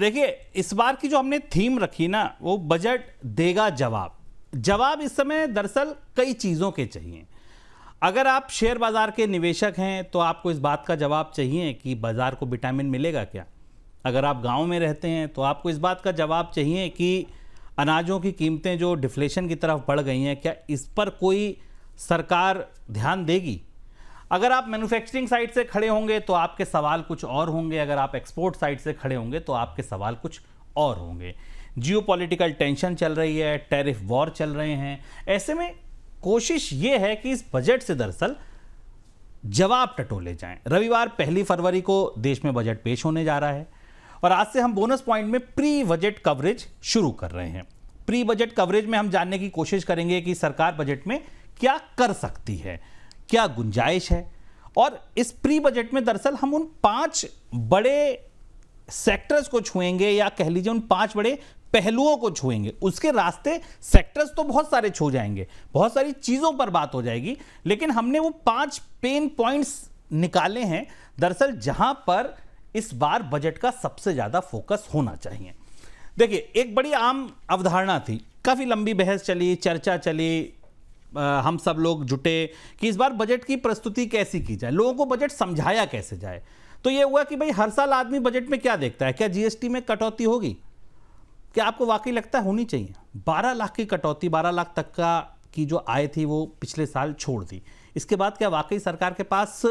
देखिए, इस बार की जो हमने थीम रखी ना, वो बजट देगा जवाब। जवाब इस समय दरअसल कई चीज़ों के चाहिए। अगर आप शेयर बाजार के निवेशक हैं तो आपको इस बात का जवाब चाहिए कि बाजार को विटामिन मिलेगा क्या। अगर आप गांव में रहते हैं तो आपको इस बात का जवाब चाहिए कि अनाजों की कीमतें जो डिफ्लेशन की तरफ बढ़ गई हैं, क्या इस पर कोई सरकार ध्यान देगी। अगर आप मैन्युफैक्चरिंग साइड से खड़े होंगे तो आपके सवाल कुछ और होंगे, अगर आप एक्सपोर्ट साइड से खड़े होंगे तो आपके सवाल कुछ और होंगे। जियोपॉलिटिकल टेंशन चल रही है, टैरिफ वॉर चल रहे हैं, ऐसे में कोशिश ये है कि इस बजट से दरअसल जवाब टटोले जाएं। रविवार 1 फरवरी को देश में बजट पेश होने जा रहा है और आज से हम बोनस पॉइंट में प्री बजट कवरेज शुरू कर रहे हैं। प्री बजट कवरेज में हम जानने की कोशिश करेंगे कि सरकार बजट में क्या कर सकती है, क्या गुंजाइश है। और इस प्री बजट में दरअसल हम उन 5 बड़े सेक्टर्स को छुएंगे, या कह लीजिए उन 5 बड़े पहलुओं को छुएंगे। उसके रास्ते सेक्टर्स तो बहुत सारे छू जाएंगे, बहुत सारी चीजों पर बात हो जाएगी, लेकिन हमने वो 5 पेन पॉइंट्स निकाले हैं दरअसल जहां पर इस बार बजट का सबसे ज्यादा फोकस होना चाहिए। देखिए, एक बड़ी आम अवधारणा थी, काफी लंबी बहस चली, चर्चा चली, हम सब लोग जुटे कि इस बार बजट की प्रस्तुति कैसी की जाए, लोगों को बजट समझाया कैसे जाए। तो यह हुआ कि भाई हर साल आदमी बजट में क्या देखता है, क्या जीएसटी में कटौती होगी, क्या आपको वाकई लगता है होनी चाहिए। 12 लाख की कटौती, 12 लाख तक का की जो आय थी वो पिछले साल छोड़ दी। इसके बाद क्या वाकई सरकार के पास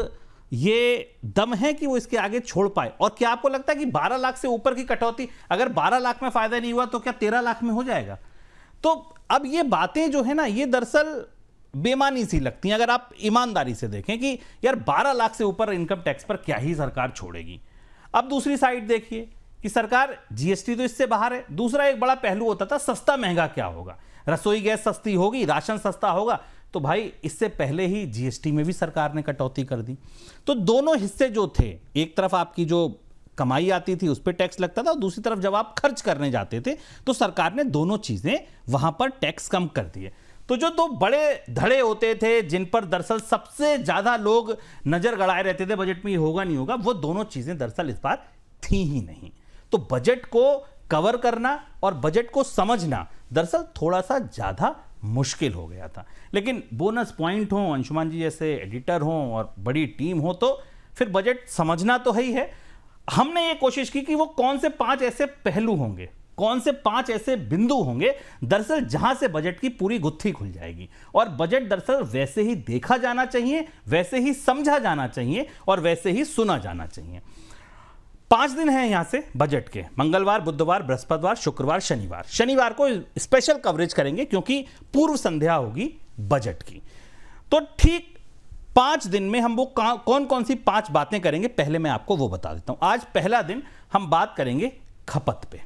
ये दम है कि वो इसके आगे छोड़ पाए। और क्या आपको लगता है कि 12 लाख से ऊपर की कटौती, अगर 12 लाख में फायदा नहीं हुआ तो क्या 13 लाख में हो जाएगा। तो अब ये बातें जो है ना, ये दरअसल बेमानी सी लगती हैं अगर आप ईमानदारी से देखें कि यार 12 लाख से ऊपर इनकम टैक्स पर क्या ही सरकार छोड़ेगी। अब दूसरी साइड देखिए कि सरकार जीएसटी तो इससे बाहर है। दूसरा एक बड़ा पहलू होता था सस्ता महंगा क्या होगा, रसोई गैस सस्ती होगी, राशन सस्ता होगा। तो भाई इससे पहले ही जीएसटी में भी सरकार ने कटौती कर दी। तो दोनों हिस्से जो थे, एक तरफ आपकी जो कमाई आती थी उस पर टैक्स लगता था, और दूसरी तरफ जब आप खर्च करने जाते थे तो सरकार ने दोनों चीजें वहां पर टैक्स कम कर दिए। तो जो 2 बड़े धड़े होते थे जिन पर दरअसल सबसे ज्यादा लोग नजर गड़ाए रहते थे बजट में ये होगा नहीं होगा, वो दोनों चीजें दरअसल इस बार थी ही नहीं। तो बजट को कवर करना और बजट को समझना दरअसल थोड़ा सा ज्यादा मुश्किल हो गया था। लेकिन बोनस पॉइंट हो, अंशुमान जी जैसे एडिटर हो और बड़ी टीम हो तो फिर बजट समझना तो है ही है। हमने ये कोशिश की कि वो कौन से 5 ऐसे पहलू होंगे, कौन से 5 ऐसे बिंदु होंगे दरअसल जहां से बजट की पूरी गुत्थी खुल जाएगी। और बजट दरअसल वैसे ही देखा जाना चाहिए, वैसे ही समझा जाना चाहिए और वैसे ही सुना जाना चाहिए। 5 दिन हैं यहां से बजट के, मंगलवार, बुधवार, बृहस्पतिवार, शुक्रवार, शनिवार। शनिवार को स्पेशल कवरेज करेंगे क्योंकि पूर्व संध्या होगी बजट की। तो ठीक 5 दिन में हम वो कौन कौन सी 5 बातें करेंगे, पहले मैं आपको वो बता देता हूं। आज पहला दिन हम बात करेंगे खपत पे।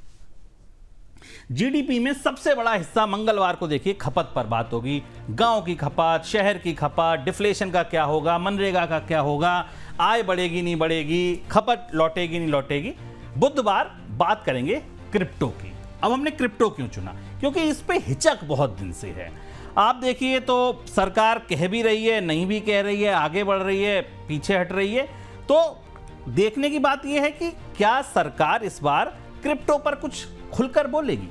जीडीपी में सबसे बड़ा हिस्सा मंगलवार को देखिए खपत पर बात होगी। गांव की खपत, शहर की खपत, डिफ्लेशन का क्या होगा, मनरेगा का क्या होगा, आय बढ़ेगी नहीं बढ़ेगी, खपत लौटेगी नहीं लौटेगी। बुधवार बात करेंगे क्रिप्टो की। अब हमने क्रिप्टो क्यों चुना, क्योंकि इस पे हिचक बहुत दिन से है। आप देखिए तो सरकार कह भी रही है, नहीं भी कह रही है, आगे बढ़ रही है, पीछे हट रही है। तो देखने की बात यह है कि क्या सरकार इस बार क्रिप्टो पर कुछ खुलकर बोलेगी।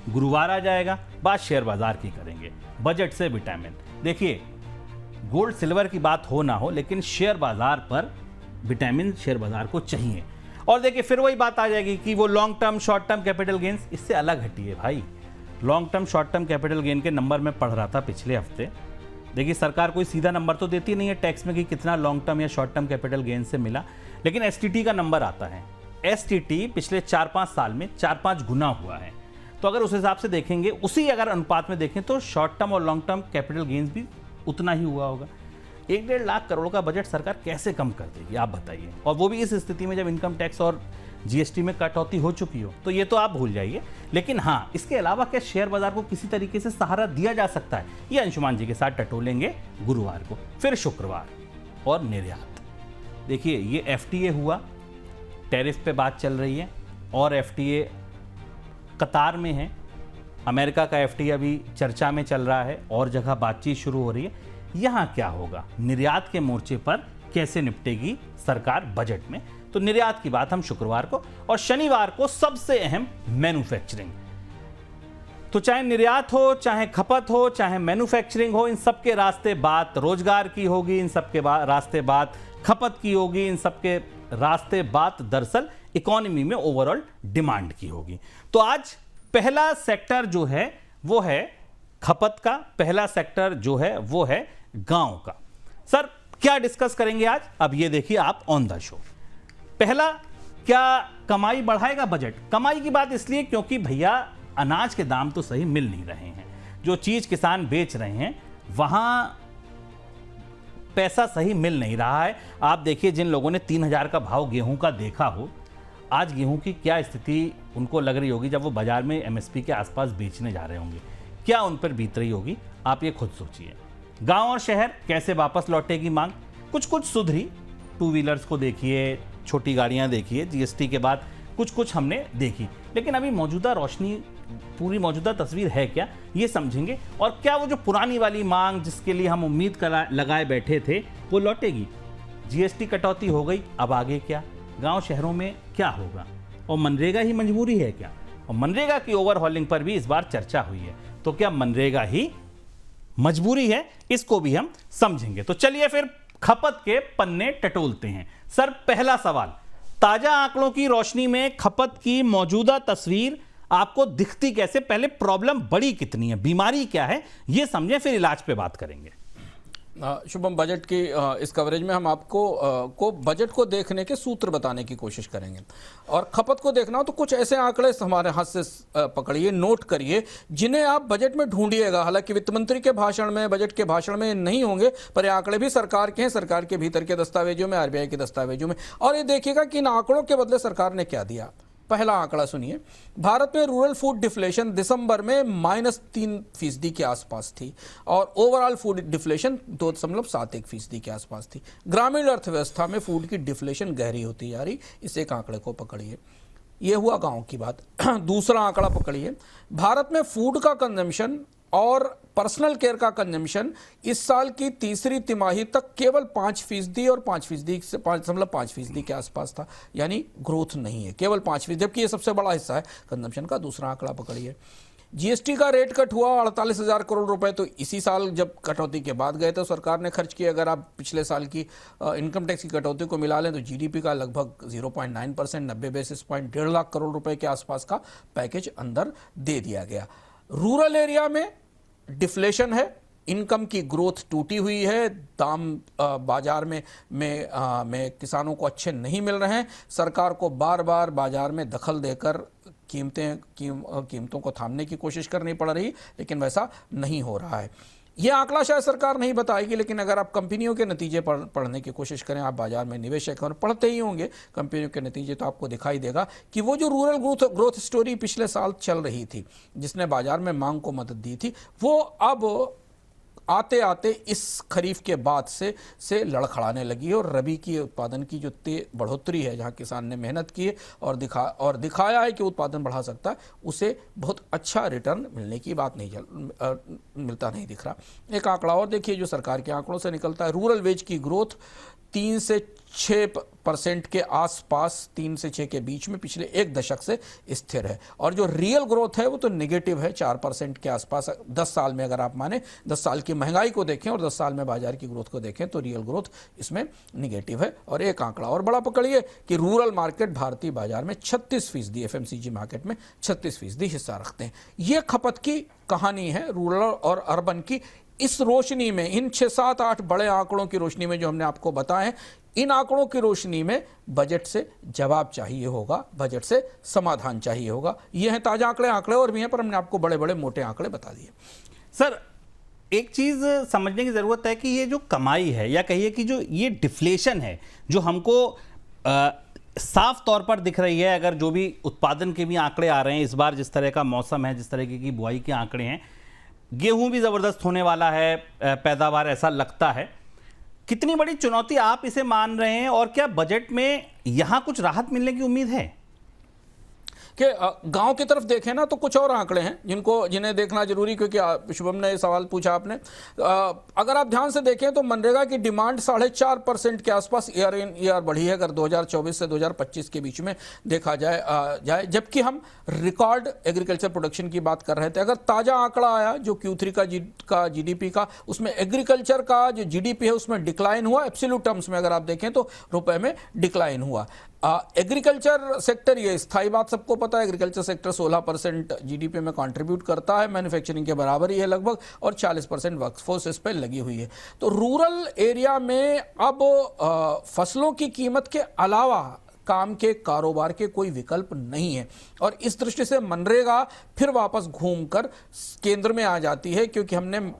गुरुवार आ जाएगा, बात शेयर बाजार की करेंगे, बजट से विटामिन। देखिए, गोल्ड सिल्वर की बात हो ना हो, लेकिन शेयर बाजार पर विटामिन शेयर बाजार को चाहिए। और देखिए फिर वही बात आ जाएगी कि वो long term short term capital gains, इससे अलग हटिए भाई। Long term short term capital gain के नंबर में पढ़ रहा था पिछले हफ्ते। देखिए, सरकार कोई सीधा नंबर तो देती नहीं है टैक्स में कि कितना लॉन्ग टर्म या शॉर्ट टर्म कैपिटल गेन से मिला, लेकिन एसटीटी का नंबर आता है। एसटीटी पिछले 4-5 साल में 4-5 गुना हुआ है। तो अगर उस हिसाब से देखेंगे, उसी अगर अनुपात में देखें तो शॉर्ट टर्म और लॉन्ग टर्म कैपिटल गेन्स भी उतना ही हुआ होगा। 1-1.5 लाख करोड़ का बजट सरकार कैसे कम कर देगी, आप बताइए। और वो भी इस स्थिति में जब इनकम टैक्स और जीएसटी में कटौती हो चुकी हो। तो ये तो आप भूल जाइए। लेकिन हाँ, इसके अलावा क्या शेयर बाजार को किसी तरीके से सहारा दिया जा सकता है, ये अंशुमान जी के साथ टटोलेंगे गुरुवार को। फिर शुक्रवार और निर्यात। देखिए, ये एफटीए हुआ, टैरिफ पे बात चल रही है और एफटीए कतार में है। अमेरिका का एफटीए अभी चर्चा में चल रहा है और जगह बातचीत शुरू हो रही है। यहाँ क्या होगा, निर्यात के मोर्चे पर कैसे निपटेगी सरकार बजट में। तो निर्यात की बात हम शुक्रवार को, और शनिवार को सबसे अहम मैन्युफैक्चरिंग। तो चाहे निर्यात हो, चाहे खपत हो, चाहे मैन्युफैक्चरिंग हो, इन सबके रास्ते बात रोजगार की होगी, इन सबके रास्ते बात खपत की होगी, इन सबके रास्ते बात दरअसल इकोनॉमी में ओवरऑल डिमांड की होगी। तो आज पहला सेक्टर जो है वो है खपत का, पहला सेक्टर जो है वो है गांव का। सर क्या डिस्कस करेंगे आज, अब ये देखिए आप ऑन द शो। पहला, क्या कमाई बढ़ाएगा बजट? कमाई की बात इसलिए क्योंकि भैया अनाज के दाम तो सही मिल नहीं रहे हैं, जो चीज किसान बेच रहे हैं वहां पैसा सही मिल नहीं रहा है। आप देखिए, जिन लोगों ने 3000 का भाव गेहूं का देखा हो, आज गेहूं की क्या स्थिति उनको लग रही होगी जब वो बाजार में एमएसपी के आसपास बेचने जा रहे होंगे, क्या उन पर बीत रही होगी, आप ये खुद सोचिए। गांव और शहर कैसे वापस लौटेगी मांग? कुछ कुछ सुधरी, टू व्हीलर्स को देखिए, छोटी गाड़ियां देखिए, जीएसटी के बाद कुछ कुछ हमने देखी, लेकिन अभी मौजूदा रोशनी, पूरी मौजूदा तस्वीर है क्या, ये समझेंगे। और क्या वो जो पुरानी वाली मांग जिसके लिए हम उम्मीद लगाए बैठे थे वो लौटेगी? जीएसटी कटौती हो गई, अब आगे क्या? गांव शहरों में क्या होगा? और मनरेगा ही मजबूरी है क्या? और मनरेगा की ओवरहॉलिंग पर भी इस बार चर्चा हुई है, तो क्या मनरेगा ही मजबूरी है? इसको भी हम समझेंगे। तो चलिए फिर खपत के पन्ने टटोलते हैं। सर पहला सवाल, ताजा आंकड़ों की रोशनी में खपत की मौजूदा तस्वीर आपको दिखती कैसे? पहले प्रॉब्लम बड़ी कितनी है, बीमारी क्या है, ये समझें, फिर इलाज पे बात करेंगे। शुभम, बजट की इस कवरेज में हम आपको बजट को देखने के सूत्र बताने की कोशिश करेंगे। और खपत को देखना हो तो कुछ ऐसे आंकड़े हमारे हाथ से पकड़िए, नोट करिए, जिन्हें आप बजट में ढूंढिएगा। हालांकि वित्त मंत्री के भाषण में, बजट के भाषण में नहीं होंगे, पर ये आंकड़े भी सरकार के हैं, सरकार के भीतर के दस्तावेजों में, आरबीआई के दस्तावेजों में। और ये देखिएगा कि इन आंकड़ों के बदले सरकार ने क्या दिया। पहला आंकड़ा सुनिए, भारत में रूरल फूड डिफ्लेशन दिसंबर में -3% के आसपास थी और ओवरऑल फूड डिफ्लेशन 2.71% के आसपास थी। ग्रामीण अर्थव्यवस्था में फूड की डिफ्लेशन गहरी होती जा रही। इस एक आंकड़े को पकड़िए, ये हुआ गांव की बात। दूसरा आंकड़ा पकड़िए, भारत में फूड का कंजम्पशन और पर्सनल केयर का कंजम्पशन इस साल की तीसरी तिमाही तक केवल 5% और 5% से 5.5% के आसपास था, यानी ग्रोथ नहीं है, केवल 5%, जबकि ये सबसे बड़ा हिस्सा है कंजम्पशन का। दूसरा आंकड़ा पकड़िए, जीएसटी का रेट कट हुआ 48,000 करोड़ रुपए, तो इसी साल जब कटौती के बाद गए तो सरकार ने खर्च किए। अगर आप पिछले साल की इनकम टैक्स की कटौती को मिला लें तो जीडीपी का लगभग 0.9%, 90 बेसिस पॉइंट, 1.5 लाख करोड़ रुपए के आसपास का पैकेज अंदर दे दिया गया। रूरल एरिया में डिफ्लेशन है, इनकम की ग्रोथ टूटी हुई है, दाम बाजार में किसानों को अच्छे नहीं मिल रहे हैं। सरकार को बार बार बाजार में दखल देकर कीमतों को थामने की कोशिश करनी पड़ रही, लेकिन वैसा नहीं हो रहा है। यह आंकड़ा शायद सरकार नहीं बताएगी, लेकिन अगर आप कंपनियों के नतीजे पढ़ने की कोशिश करें, आप बाजार में निवेशक और पढ़ते ही होंगे कंपनियों के नतीजे, तो आपको दिखाई देगा कि वो जो रूरल ग्रोथ स्टोरी पिछले साल चल रही थी, जिसने बाजार में मांग को मदद दी थी, वो अब आते आते इस खरीफ के बाद से लड़खड़ाने लगी है। और रबी की उत्पादन की जो बढ़ोतरी है, जहां किसान ने मेहनत की है और दिखाया है कि उत्पादन बढ़ा सकता है, उसे बहुत अच्छा रिटर्न मिलने की बात मिलता नहीं दिख रहा। एक आंकड़ा और देखिए जो सरकार के आंकड़ों से निकलता है, रूरल वेज की ग्रोथ 3 से 6% के आसपास, 3 से 6 के बीच में पिछले एक दशक से स्थिर है। और जो रियल ग्रोथ है वो तो नेगेटिव है, 4% के आसपास 10 साल में। अगर आप माने 10 साल की महंगाई को देखें और 10 साल में बाजार की ग्रोथ को देखें तो रियल ग्रोथ इसमें निगेटिव है। और एक आंकड़ा और बड़ा पकड़िए कि रूरल मार्केट भारतीय बाजार में 36%, एफएमसीजी मार्केट में 36% हिस्सा रखते हैं। ये खपत की कहानी है रूरल और अर्बन की। इस रोशनी में, इन 6, 7, 8 बड़े आंकड़ों की रोशनी में जो हमने आपको बताए, इन आंकड़ों की रोशनी में बजट से जवाब चाहिए होगा, बजट से समाधान चाहिए होगा। ये हैं ताजा आंकड़े और भी हैं, पर हमने आपको बड़े बड़े मोटे आंकड़े बता दिए। सर एक चीज समझने की जरूरत है कि ये जो कमाई है, या कहिए कि जो ये डिफ्लेशन है, जो हमको साफ तौर पर दिख रही है, अगर जो भी उत्पादन के भी आंकड़े आ रहे हैं, इस बार जिस तरह का मौसम है, जिस तरह की बुआई के आंकड़े हैं, गेहूं भी जबरदस्त होने वाला है, पैदावार ऐसा लगता है। कितनी बड़ी चुनौती आप इसे मान रहे हैं, और क्या बजट में यहां कुछ राहत मिलने की उम्मीद है? कि गांव की तरफ देखें ना तो कुछ और आंकड़े हैं जिन्हें देखना जरूरी, क्योंकि शुभम ने सवाल पूछा आपने। अगर आप ध्यान से देखें तो मनरेगा की डिमांड 4.5% के आसपास ईयर इन ईयर बढ़ी है अगर 2024 से 2025 के बीच में देखा जाए, जबकि हम रिकॉर्ड एग्रीकल्चर प्रोडक्शन की बात कर रहे थे। अगर ताजा आंकड़ा आया जो Q3 का जीडीपी का, उसमें एग्रीकल्चर का जो जीडीपी है उसमें डिक्लाइन हुआ, एब्सोल्यूट टर्म्स में अगर आप देखें तो रुपए में डिक्लाइन हुआ। एग्रीकल्चर सेक्टर, ये स्थायी बात सबको पता है, एग्रीकल्चर सेक्टर 16% जीडीपी में कंट्रीब्यूट करता है, मैन्युफैक्चरिंग के बराबर ही है लगभग, और 40% वर्कफोर्स इस पर लगी हुई है। तो रूरल एरिया में अब फसलों की कीमत के अलावा काम के कारोबार के कोई विकल्प नहीं है, और इस दृष्टि से मनरेगा फिर वापस घूमकर केंद्र में आ जाती है, क्योंकि हमने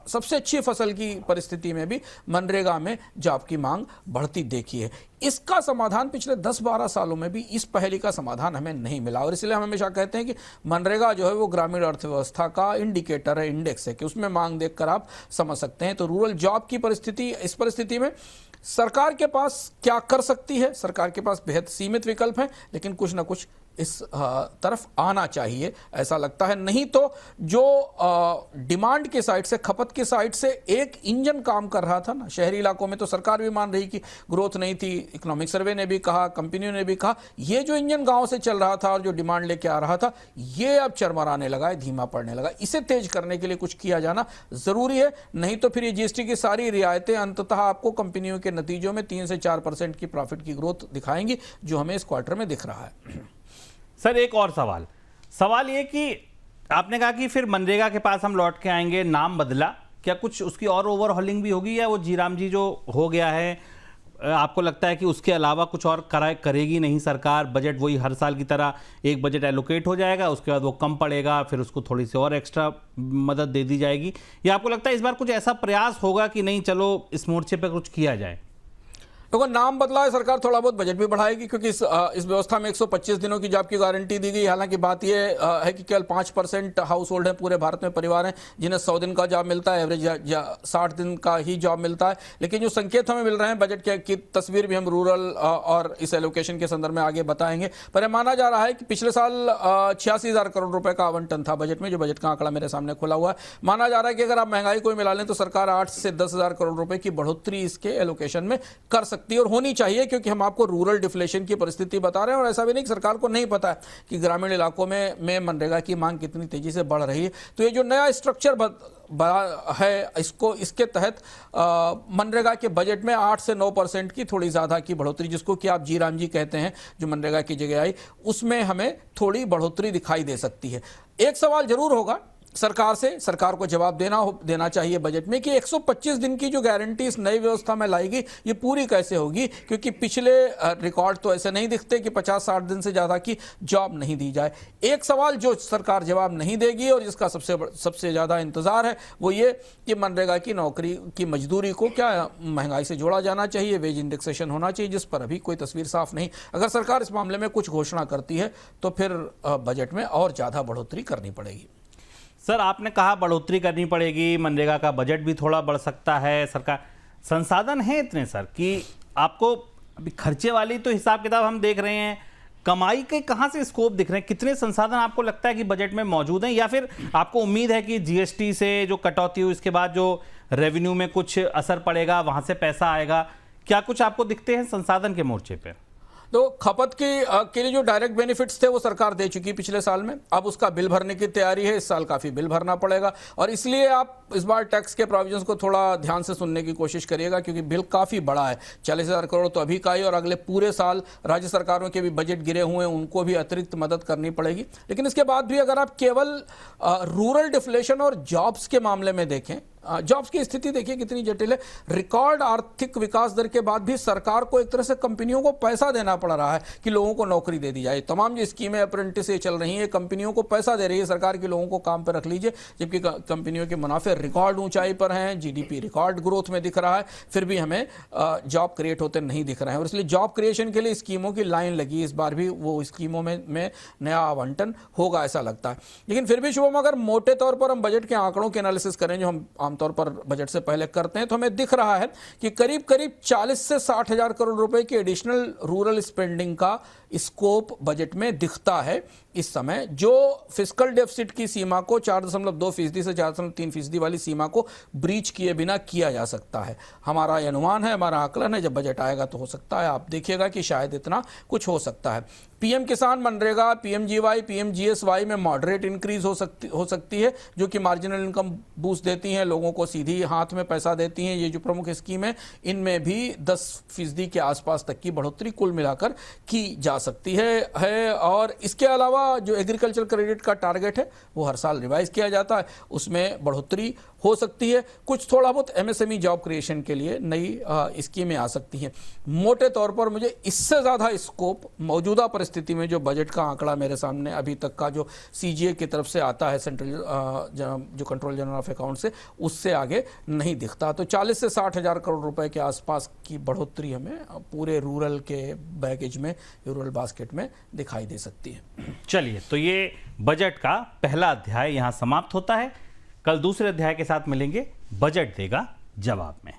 सबसे अच्छी फसल की परिस्थिति में भी मनरेगा में जॉब की मांग बढ़ती देखी है। इसका समाधान पिछले 10-12 सालों में भी इस पहेली का समाधान हमें नहीं मिला, और इसलिए हम हमेशा कहते हैं कि मनरेगा जो है वो ग्रामीण अर्थव्यवस्था का इंडिकेटर है, इंडेक्स है, कि उसमें मांग देखकर आप समझ सकते हैं। तो रूरल जॉब की परिस्थिति, इस परिस्थिति में सरकार के पास क्या कर सकती है? सरकार के पास बेहद सीमित विकल्प हैं, लेकिन कुछ ना कुछ इस तरफ आना चाहिए ऐसा लगता है। नहीं तो जो डिमांड की साइड से, खपत की साइड से एक इंजन काम कर रहा था ना शहरी इलाकों में, तो सरकार भी मान रही कि ग्रोथ नहीं थी, इकोनॉमिक सर्वे ने भी कहा, कंपनियों ने भी कहा, ये जो इंजन गांव से चल रहा था और जो डिमांड लेके आ रहा था, ये अब चरमराने लगा है, धीमा पड़ने लगा। इसे तेज करने के लिए कुछ किया जाना जरूरी है, नहीं तो फिर ये जीएसटी की सारी रियायतें अंततः आपको कंपनियों के नतीजों में 3 से 4% की प्रॉफिट की ग्रोथ दिखाएंगी, जो हमें इस क्वार्टर में दिख रहा है। सर एक और सवाल ये कि आपने कहा कि फिर मनरेगा के पास हम लौट के आएंगे, नाम बदला, क्या कुछ उसकी और ओवरहॉलिंग भी होगी, या वो जीराम जी जो हो गया है आपको लगता है कि उसके अलावा कुछ और करेगी नहीं सरकार? बजट वही हर साल की तरह एक बजट एलोकेट हो जाएगा, उसके बाद वो कम पड़ेगा, फिर उसको थोड़ी सी और एक्स्ट्रा मदद दे दी जाएगी, या आपको लगता है इस बार कुछ ऐसा प्रयास होगा कि नहीं चलो इस मोर्चे पर कुछ किया जाए? तो नाम बदला है सरकार, थोड़ा बहुत बजट भी बढ़ाएगी, क्योंकि इस व्यवस्था में 125 दिनों की जॉब की गारंटी दी गई। हालांकि बात यह है कि केवल 5% हाउस होल्ड है पूरे भारत में, परिवार हैं जिन्हें 100 दिन का जॉब मिलता है, एवरेज 60 दिन का ही जॉब मिलता है। लेकिन जो संकेत हमें मिल रहे हैं बजट की तस्वीर भी हम रूरल और इस एलोकेशन के संदर्भ में आगे बताएंगे, पर यह माना जा रहा है कि पिछले साल 86,000 करोड़ रुपए का आवंटन था बजट में, जो बजट का आंकड़ा मेरे सामने खुला हुआ है। माना जा रहा है कि अगर आप महंगाई को मिला लें तो सरकार 8 से 10,000 करोड़ रुपए की बढ़ोतरी इसके एलोकेशन में कर सकती है, और होनी चाहिए, क्योंकि हम आपको रूरल डिफ्लेशन की परिस्थिति बता रहे हैं, और ऐसा भी नहीं कि सरकार को नहीं पता है कि ग्रामीण इलाकों में मनरेगा की मांग कितनी तेजी से बढ़ रही है। तो ये जो नया स्ट्रक्चर बड़ा है, इसके तहत मनरेगा के बजट में 8 से 9% की थोड़ी ज़्यादा की बढ़ोतरी, जिसको कि आप जी राम जी कहते हैं, जो मनरेगा की जगह आई, उसमें हमें थोड़ी बढ़ोतरी दिखाई दे सकती है। एक सवाल जरूर होगा सरकार से, सरकार को जवाब देना चाहिए बजट में कि 125 दिन की जो गारंटी इस नई व्यवस्था में लाएगी, ये पूरी कैसे होगी, क्योंकि पिछले रिकॉर्ड तो ऐसे नहीं दिखते कि 50-60 दिन से ज़्यादा की जॉब नहीं दी जाए। एक सवाल जो सरकार जवाब नहीं देगी और जिसका सबसे ज़्यादा इंतज़ार है वो ये कि मनरेगा की नौकरी की मजदूरी को क्या महंगाई से जोड़ा जाना चाहिए, वेज इंडेक्सेशन होना चाहिए, जिस पर अभी कोई तस्वीर साफ नहीं। अगर सरकार इस मामले में कुछ घोषणा करती है तो फिर बजट में और ज़्यादा बढ़ोतरी करनी पड़ेगी। सर आपने कहा बढ़ोतरी करनी पड़ेगी, मनरेगा का बजट भी थोड़ा बढ़ सकता है, सरकार संसाधन है इतने सर कि आपको अभी खर्चे वाली तो हिसाब किताब हम देख रहे हैं, कमाई के कहाँ से स्कोप दिख रहे हैं? कितने संसाधन आपको लगता है कि बजट में मौजूद हैं, या फिर आपको उम्मीद है कि जीएसटी से जो कटौती हुई इसके बाद जो रेवेन्यू में कुछ असर पड़ेगा, वहां से पैसा आएगा? क्या कुछ आपको दिखते हैं संसाधन के मोर्चे पे? तो खपत के लिए जो डायरेक्ट बेनिफिट्स थे वो सरकार दे चुकी पिछले साल में, अब उसका बिल भरने की तैयारी है, इस साल काफ़ी बिल भरना पड़ेगा, और इसलिए आप इस बार टैक्स के प्रोविजंस को थोड़ा ध्यान से सुनने की कोशिश करिएगा, क्योंकि बिल काफ़ी बड़ा है। 40,000 करोड़ तो अभी का ही, और अगले पूरे साल राज्य सरकारों के भी बजट गिरे हुए हैं, उनको भी अतिरिक्त मदद करनी पड़ेगी। लेकिन इसके बाद भी अगर आप केवल रूरल डिफ्लेशन और जॉब्स के मामले में देखें, जॉब्स की स्थिति देखिए कितनी जटिल है। रिकॉर्ड आर्थिक विकास दर के बाद भी सरकार को एक तरह से कंपनियों को पैसा देना पड़ रहा है कि लोगों को नौकरी दे दी जाए। तमाम जो स्कीमें अप्रेंटिस चल रही हैं, कंपनियों को पैसा दे रही है सरकार कि लोगों को काम पर रख लीजिए, जबकि कंपनियों के मुनाफे रिकॉर्ड ऊंचाई पर हैं, जीडीपी रिकॉर्ड ग्रोथ में दिख रहा है, फिर भी हमें जॉब क्रिएट होते नहीं दिख रहे हैं। और इसलिए जॉब क्रिएशन के लिए स्कीमों की लाइन लगी, इस बार भी वो स्कीमों में नया आवंटन होगा ऐसा लगता है। लेकिन फिर भी शुभम, अगर मोटे तौर पर हम बजट के आंकड़ों के एनालिसिस करें, जो हम आमतौर पर बजट से पहले करते हैं, तो हमें दिख रहा है कि करीब करीब 40 से 60 हजार करोड़ रुपए की एडिशनल रूरल स्पेंडिंग का स्कोप बजट में दिखता है इस समय। जो फिस्कल डेफिसिट की सीमा को 4.2% से 4.3% वाली सीमा को ब्रीच किए बिना किया जा सकता है। हमारा ये अनुमान है, हमारा आकलन है, जब बजट आएगा तो हो सकता है, आप देखिएगा कि शायद इतना कुछ हो सकता है। पीएम किसान, मनरेगा, पीएमजीवाई, पीएमजीएसवाई में मॉडरेट इंक्रीज हो सकती है, जो कि मार्जिनल इनकम बूस्ट देती हैं, लोगों को सीधी हाथ में पैसा देती हैं। ये जो प्रमुख स्कीम है, इनमें भी 10% के आसपास तक की बढ़ोतरी कुल मिलाकर की जा सकती है। और इसके अलावा जो एग्रीकल्चर क्रेडिट का टारगेट है वो हर साल रिवाइज किया जाता है, उसमें बढ़ोतरी हो सकती है। कुछ थोड़ा बहुत एमएसएमई जॉब क्रिएशन के लिए नई स्कीमें आ सकती हैं। मोटे तौर पर मुझे इससे ज़्यादा स्कोप मौजूदा परिस्थिति में, जो बजट का आंकड़ा मेरे सामने अभी तक का जो सीजीए की तरफ से आता है, सेंट्रल जो कंट्रोल जनरल ऑफ अकाउंट से, उससे आगे नहीं दिखता। तो 40 से 60 हज़ार करोड़ रुपए के आसपास की बढ़ोतरी हमें पूरे रूरल के बैगेज में, रूरल बास्केट में दिखाई दे सकती है। चलिए, तो ये बजट का पहला अध्याय यहाँ समाप्त होता है। कल दूसरे अध्याय के साथ मिलेंगे, बजट देगा जवाब में।